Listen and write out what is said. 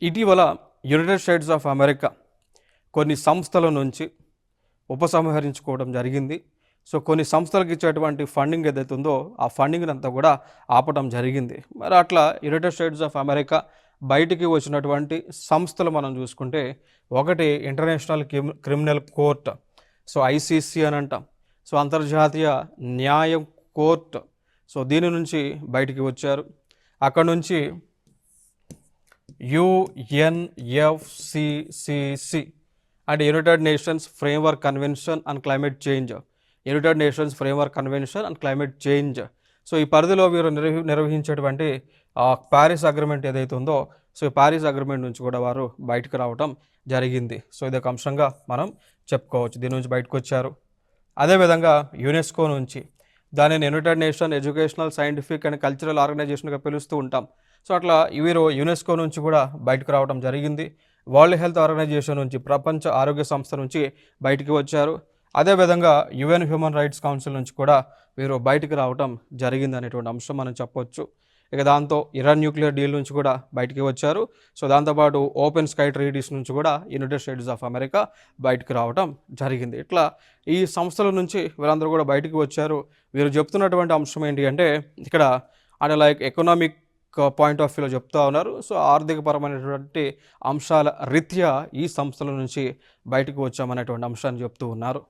ఇటీవల United states of America కొన్ని సంస్థల నుంచి ఉపసంహరించుకోవడం జరిగింది. సో కొన్ని సంస్థలకు ఇచ్చేటువంటి ఫండింగ్ ఏదైతే ఉందో ఆ ఫండింగ్ అంతా కూడా ఆపడం జరిగింది. మరి అట్లా యునైటెడ్ స్టేట్స్ ఆఫ్ అమెరికా బయటికి వచ్చినటువంటి సంస్థలు మనం చూసుకుంటే ఒకటి international criminal court, so ICC అని అంటాం. సో అంతర్జాతీయ న్యాయం కోర్ట్, సో దీని నుంచి బయటికి వచ్చారు. అక్కడ నుంచి యుఎన్ఎఫ్సిసిసి అంటే United nations framework convention and climate change, United nations framework convention and climate change. So ఈ పరిధిలో వీరు నిర్వహించేటువంటి ప్యారిస్ అగ్రిమెంట్ ఏదైతే ఉందో, సో ఈ ప్యారిస్ అగ్రిమెంట్ నుంచి కూడా వారు బయటకు రావడం జరిగింది. సో ఇదొక అంశంగా మనం చెప్పుకోవచ్చు. దీని నుంచి బయటకు వచ్చారు. అదేవిధంగా యునెస్కో నుంచి, దానిని United nation educational scientific and cultural ఆర్గనైజేషన్గా పిలుస్తూ ఉంటాం. సో అట్లా వీరు యునెస్కో నుంచి కూడా బయటకు రావడం జరిగింది. వరల్డ్ హెల్త్ ఆర్గనైజేషన్ నుంచి, ప్రపంచ ఆరోగ్య సంస్థ నుంచి బయటికి వచ్చారు. అదేవిధంగా యుఎన్ హ్యూమన్ రైట్స్ కౌన్సిల్ నుంచి కూడా వీరు బయటకు రావడం జరిగింది అనేటువంటి అంశం మనం చెప్పొచ్చు. ఇక దాంతో ఇరాన్ న్యూక్లియర్ డీల్ నుంచి కూడా బయటికి వచ్చారు. సో దాంతోపాటు ఓపెన్ స్కై ట్రీటీస్ నుంచి కూడా యునైటెడ్ స్టేట్స్ ఆఫ్ అమెరికా బయటకు రావడం జరిగింది. ఇట్లా ఈ సంస్థల నుంచి వీరందరూ కూడా బయటికి వచ్చారు. వీరు చెప్తున్నటువంటి అంశం ఏంటి అంటే ఇక్కడ అంటే లైక్ ఎకనామిక్ పాయింట్ ఆఫ్ వ్యూలో చెప్తా ఉన్నారు. సో ఆర్థికపరమైనటువంటి అంశాల రీత్యా ఈ సంస్థల నుంచి బయటకు వచ్చామనేటువంటి అంశాన్ని చెప్తూ ఉన్నారు.